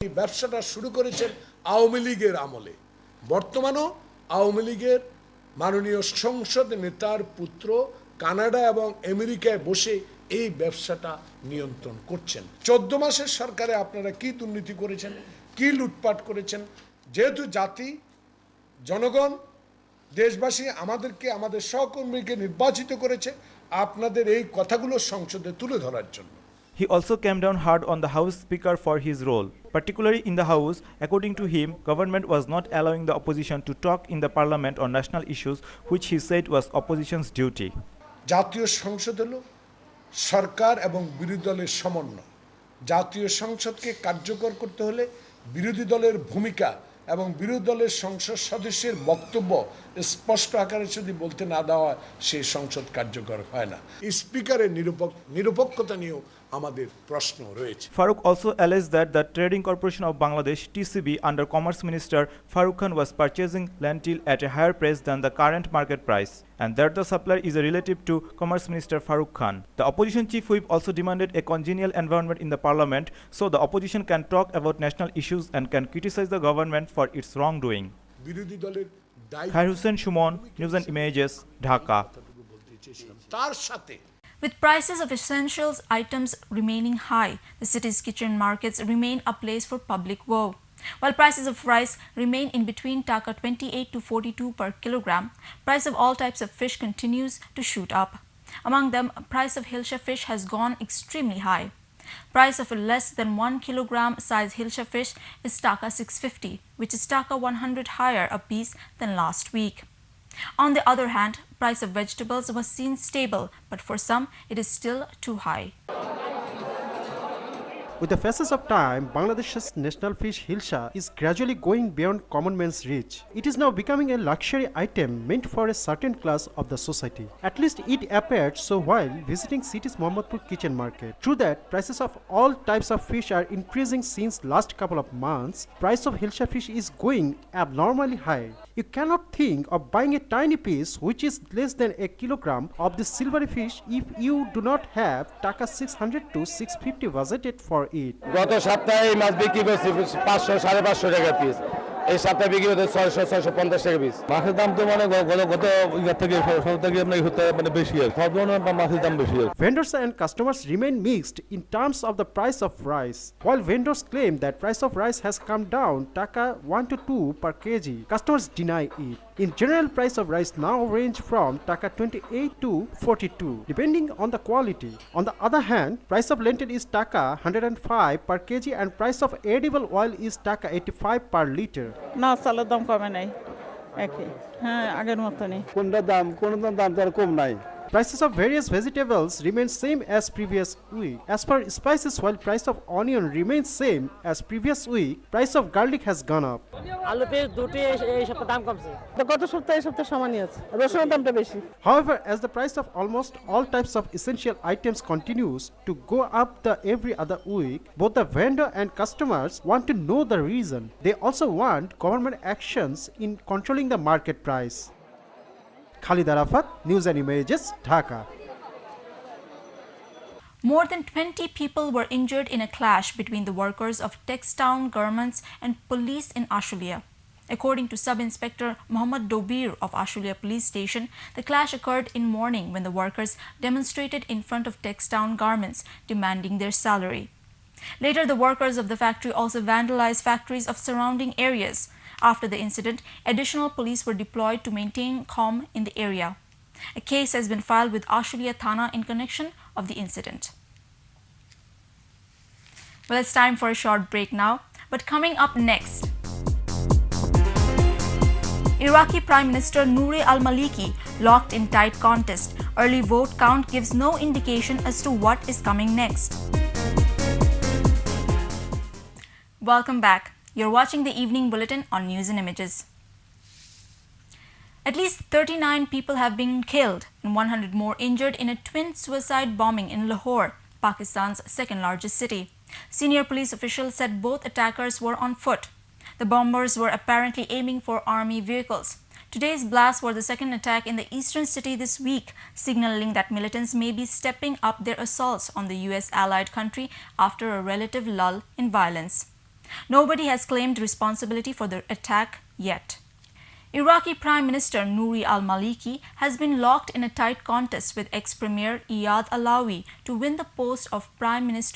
এই ব্যবসাটা শুরু করেছেন আওয়ামী লীগের আমলে। বর্তমানেও আওয়ামী লীগের মাননীয় সংসদ নেতার পুত্র কানাডা এবং আমেরিকায় বসে এই ব্যবসাটা নিয়ন্ত্রণ করছেন। 14 মাসের সরকারে আপনারা কি দুর্নীতি করেছেন, কি লুটপাট করেছেন। যেহেতু জাতি, জনগণ, দেশবাসী আমাদেরকে, আমাদের সহকর্মীকে নির্বাচিত করেছে আপনাদের এই কথাগুলো সংসদে তুলে ধরার জন্য। He also came down hard on the House Speaker for his role. Particularly in the House, according to him, government was not allowing the opposition to talk in the parliament on national issues, which he said was opposition's duty. জাতীয় সংসদ হলো সরকার এবং বিরোধী দলের সমন্বয়। জাতীয় সংসদকে কার্যকর করতে হলে বিরোধী দলের ভূমিকা এবং বিরোধী দলের সংসদ সদস্যের বক্তব্য স্পষ্ট আকারে যদি বলতে না দেওয়া হয়, সেই সংসদ কার্যকর হয় না। স্পিকারের নিরপেক্ষতা নিয়েও আমাদের প্রশ্ন রয়েছে। Farooq also alleged that the Trading Corporation of Bangladesh (TCB) under Commerce Minister Farooq Khan was purchasing lentil at a higher price than the current market price, and that the supplier is a relative to Commerce Minister Farooq Khan. The opposition chief whip also demanded a congenial environment in the parliament so the opposition can talk about national issues and can criticize the government for its wrongdoing. বিরোধী দলের Khair Hussain Shumon, News and Images, Dhaka. তার সাথে With prices of essentials items remaining high, the city's kitchen markets remain a place for public woe. While prices of rice remain in between Taka 28 to 42 per kilogram, price of all types of fish continues to shoot up. Among them, price of Hilsha fish has gone extremely high. Price of a less than 1 kilogram size Hilsha fish is Taka 650, which is Taka 100 higher a piece than last week. On the other hand, price of vegetables was seen stable, but for some it is still too high. With the passage of time, Bangladesh's national fish Hilsha is gradually going beyond common man's reach. It is now becoming a luxury item meant for a certain class of the society. At least it appeared so while visiting city's Mohammadpur kitchen market. True that prices of all types of fish are increasing since last couple of months, price of Hilsha fish is going abnormally high. You cannot think of buying a tiny piece which is less than a kilogram of this silvery fish if you do not have Taka 600 to 650 budgeted for it. গত সপ্তাহে এই মাছ বিক্রি করছি 500 550 টাকা piece. এই সপ্তাহে বিক্রি হতে 600 650 টাকা পিস। মাছের দাম তো মানে গত ইয়ার থেকে সব থেকে মানে বেশি আছে। সব ধরনের মাছের দাম বেশি আছে। Vendors and customers remain mixed in terms of the price of rice. While vendors claim that price of rice has come down Taka 1 to 2 per kg, customers deny it. In general, price of rice now range from Taka 28 to 42, depending on the quality. On the other hand, price of lentil is Taka 105 per kg and price of edible oil is Taka 85 per liter. না চালের দাম কমে নাই একই হ্যাঁ আগের মতনই কোনটা দাম তার কম নাই। Prices of various vegetables remain same as previous week. As for spices, while price of onion remains same as previous week, price of garlic has gone up. আলু পেঁয়াজ দুটি এই সপ্তাহে দাম কমছে গত সপ্তাহে এই সপ্তাহে সমানই আছে রসুনের দামটা বেশি However, as the price of almost all types of essential items continues to go up every other week, both the vendor and customers want to know the reason. They also want government actions in controlling the market price. Khalid Arafat, News and Images, Dhaka. More than 20 people were injured in a clash between the workers of Textown Garments and police in Ashulia. According to Sub-Inspector Muhammad Dobir of Ashulia Police Station, the clash occurred in morning when the workers demonstrated in front of Textown Garments demanding their salary. Later, the workers of the factory also vandalized factories of surrounding areas. After the incident, additional police were deployed to maintain calm in the area. A case has been filed with Ashulia Thana in connection of the incident. Well, it's time for a short break now, but coming up next, Iraqi Prime Minister Nouri al-Maliki locked in tight contest. Early vote count gives no indication as to what is coming next. Welcome back. You're watching the Evening Bulletin on News and Images. At least 39 people have been killed and 100 more injured in a twin suicide bombing in Lahore, Pakistan's second largest city. Senior police officials said both attackers were on foot. The bombers were apparently aiming for army vehicles. Today's blasts were the second attack in the eastern city this week, signaling that militants may be stepping up their assaults on the US-allied country after a relative lull in violence. Nobody has claimed responsibility for the attack yet. Iraqi Prime Minister Nouri al-Maliki has been locked in a tight contest with ex-Premier Iyad Allawi to win the post of Prime Minister